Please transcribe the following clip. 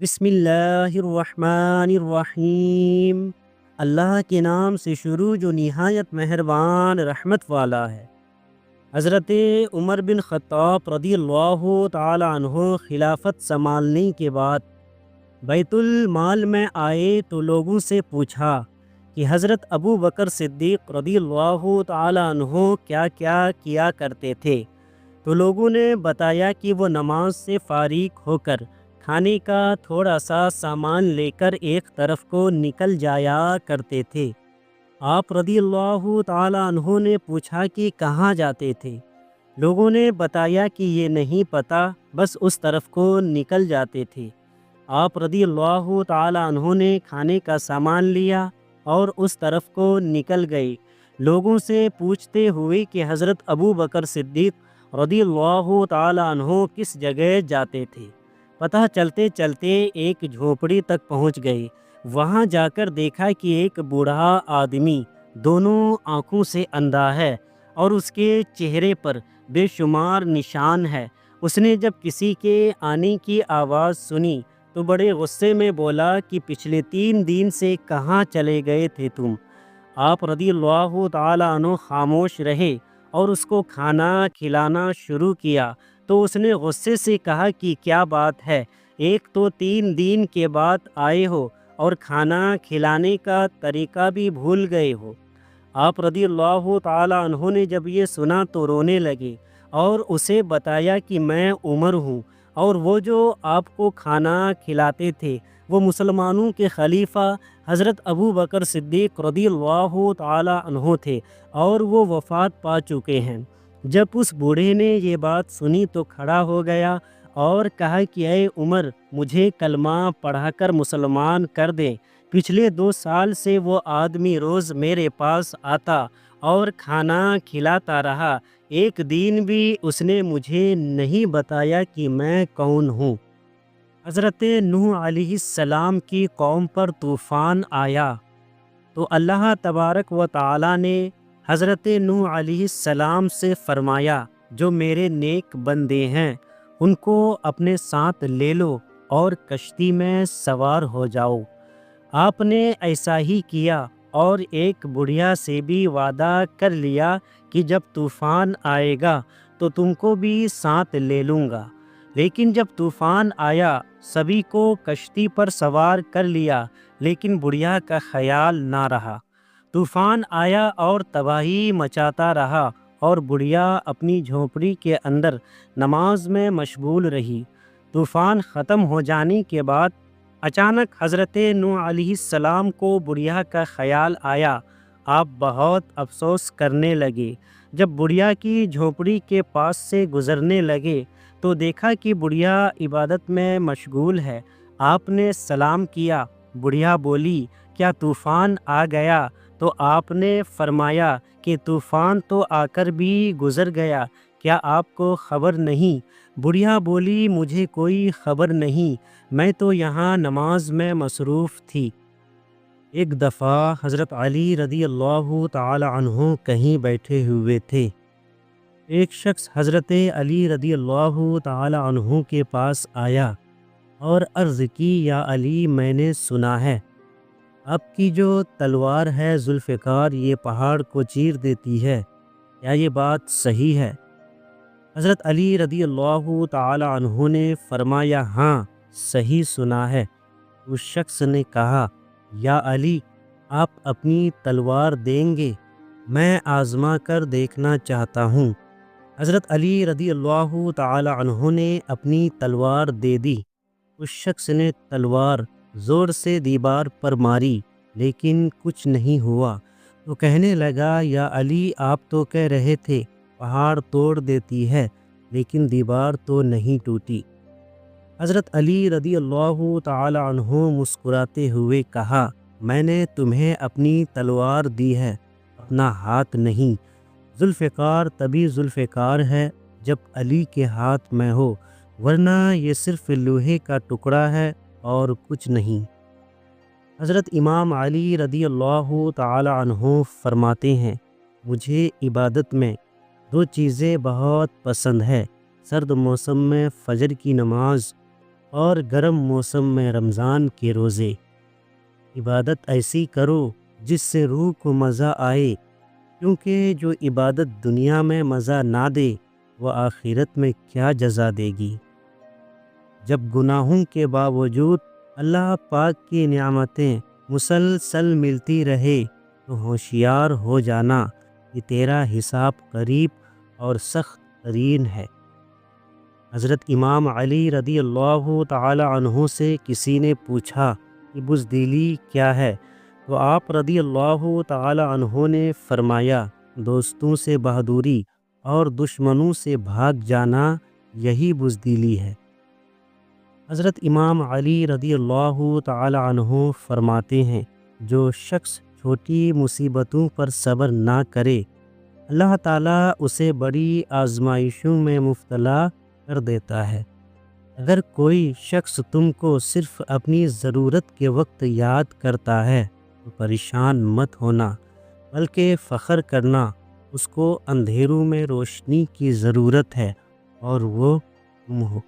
بسم اللہ الرحمن الرحیم۔ اللہ کے نام سے شروع جو نہایت مہربان رحمت والا ہے۔ حضرت عمر بن خطاب رضی اللہ تعالی عنہ خلافت سنبھالنے کے بعد بیت المال میں آئے تو لوگوں سے پوچھا کہ حضرت ابو بکر صدیق رضی اللہ تعالی عنہ کیا کیا کیا کرتے تھے، تو لوگوں نے بتایا کہ وہ نماز سے فارغ ہو کر کھانے کا تھوڑا سا سامان لے کر ایک طرف کو نکل جایا کرتے تھے۔ آپ رضی اللہ تعالی عنہ نے پوچھا کہ کہاں جاتے تھے؟ لوگوں نے بتایا کہ یہ نہیں پتہ، بس اس طرف کو نکل جاتے تھے۔ آپ رضی اللہ تعالی عنہ نے کھانے کا سامان لیا اور اس طرف کو نکل گئے، لوگوں سے پوچھتے ہوئے کہ حضرت ابو بکر صدیق رضی اللہ تعالی عنہ کس جگہ جاتے تھے۔ پتہ چلتے چلتے ایک جھونپڑی تک پہنچ گئے۔ وہاں جا کر دیکھا کہ ایک بوڑھا آدمی دونوں آنکھوں سے اندھا ہے اور اس کے چہرے پر بے شمار نشان ہے۔ اس نے جب کسی کے آنے کی آواز سنی تو بڑے غصے میں بولا کہ پچھلے 3 دن سے کہاں چلے گئے تھے تم؟ آپ رضی اللہ تعالی عنہ خاموش رہے اور اس کو کھانا کھلانا شروع کیا تو اس نے غصے سے کہا کہ کیا بات ہے، ایک تو 3 دن کے بعد آئے ہو اور کھانا کھلانے کا طریقہ بھی بھول گئے ہو۔ آپ رضی اللہ تعالی عنہ نے جب یہ سنا تو رونے لگے اور اسے بتایا کہ میں عمر ہوں اور وہ جو آپ کو کھانا کھلاتے تھے وہ مسلمانوں کے خلیفہ حضرت ابو بکر صدیق رضی اللہ تعالی عنہ تھے اور وہ وفات پا چکے ہیں۔ جب اس بوڑھے نے یہ بات سنی تو کھڑا ہو گیا اور کہا کہ اے عمر، مجھے کلمہ پڑھا کر مسلمان کر دیں۔ پچھلے 2 سال سے وہ آدمی روز میرے پاس آتا اور کھانا کھلاتا رہا، ایک دن بھی اس نے مجھے نہیں بتایا کہ میں کون ہوں۔ حضرت نوح علیہ السلام کی قوم پر طوفان آیا تو اللہ تبارک و تعالی نے حضرت نوح علیہ السلام سے فرمایا، جو میرے نیک بندے ہیں ان کو اپنے ساتھ لے لو اور کشتی میں سوار ہو جاؤ۔ آپ نے ایسا ہی کیا اور ایک بڑھیا سے بھی وعدہ کر لیا کہ جب طوفان آئے گا تو تم کو بھی ساتھ لے لوں گا۔ لیکن جب طوفان آیا سبھی کو کشتی پر سوار کر لیا، لیکن بڑھیا کا خیال نہ رہا۔ طوفان آیا اور تباہی مچاتا رہا اور بڑھیا اپنی جھونپڑی کے اندر نماز میں مشغول رہی۔ طوفان ختم ہو جانے کے بعد اچانک حضرت نوح علیہ السلام کو بڑھیا کا خیال آیا۔ آپ بہت افسوس کرنے لگے۔ جب بڑھیا کی جھونپڑی کے پاس سے گزرنے لگے تو دیکھا کہ بڑھیا عبادت میں مشغول ہے۔ آپ نے سلام کیا۔ بڑھیا بولی، کیا طوفان آ گیا؟ تو آپ نے فرمایا کہ طوفان تو آ کر بھی گزر گیا، کیا آپ کو خبر نہیں؟ بڑھیا بولی، مجھے کوئی خبر نہیں، میں تو یہاں نماز میں مصروف تھی۔ ایک دفعہ حضرت علی رضی اللہ تعالی عنہ کہیں بیٹھے ہوئے تھے۔ ایک شخص حضرت علی رضی اللہ تعالی عنہ کے پاس آیا اور عرض کی، یا علی، میں نے سنا ہے آپ کی جو تلوار ہے ذوالفقار یہ پہاڑ کو چیر دیتی ہے، کیا یہ بات صحیح ہے؟ حضرت علی رضی اللہ تعالی عنہ نے فرمایا، ہاں صحیح سنا ہے۔ اس شخص نے کہا، یا علی، آپ اپنی تلوار دیں گے؟ میں آزما کر دیکھنا چاہتا ہوں۔ حضرت علی رضی اللہ تعالی عنہ نے اپنی تلوار دے دی۔ اس شخص نے تلوار زور سے دیوار پر ماری لیکن کچھ نہیں ہوا تو کہنے لگا، یا علی، آپ تو کہہ رہے تھے پہاڑ توڑ دیتی ہے لیکن دیوار تو نہیں ٹوٹی۔ حضرت علی رضی اللہ تعالی عنہ مسکراتے ہوئے کہا، میں نے تمہیں اپنی تلوار دی ہے، اپنا ہاتھ نہیں۔ ذوالفقار تبھی ذوالفقار ہے جب علی کے ہاتھ میں ہو، ورنہ یہ صرف لوہے کا ٹکڑا ہے اور کچھ نہیں۔ حضرت امام علی رضی اللہ تعالی عنہ فرماتے ہیں، مجھے عبادت میں 2 چیزیں بہت پسند ہے، سرد موسم میں فجر کی نماز اور گرم موسم میں رمضان کے روزے۔ عبادت ایسی کرو جس سے روح کو مزہ آئے، کیونکہ جو عبادت دنیا میں مزہ نہ دے وہ آخرت میں کیا جزا دے گی۔ جب گناہوں کے باوجود اللہ پاک کی نعمتیں مسلسل ملتی رہے تو ہوشیار ہو جانا کہ تیرا حساب قریب اور سخت ترین ہے۔ حضرت امام علی رضی اللہ تعالی عنہ سے کسی نے پوچھا کہ بزدلی کیا ہے، تو آپ رضی اللہ تعالی عنہ نے فرمایا، دوستوں سے بہادری اور دشمنوں سے بھاگ جانا، یہی بزدلی ہے۔ حضرت امام علی رضی اللہ تعالی عنہ فرماتے ہیں، جو شخص چھوٹی مصیبتوں پر صبر نہ کرے، اللہ تعالیٰ اسے بڑی آزمائشوں میں مبتلا کر دیتا ہے۔ اگر کوئی شخص تم کو صرف اپنی ضرورت کے وقت یاد کرتا ہے تو پریشان مت ہونا، بلکہ فخر کرنا، اس کو اندھیروں میں روشنی کی ضرورت ہے اور وہ تم ہو۔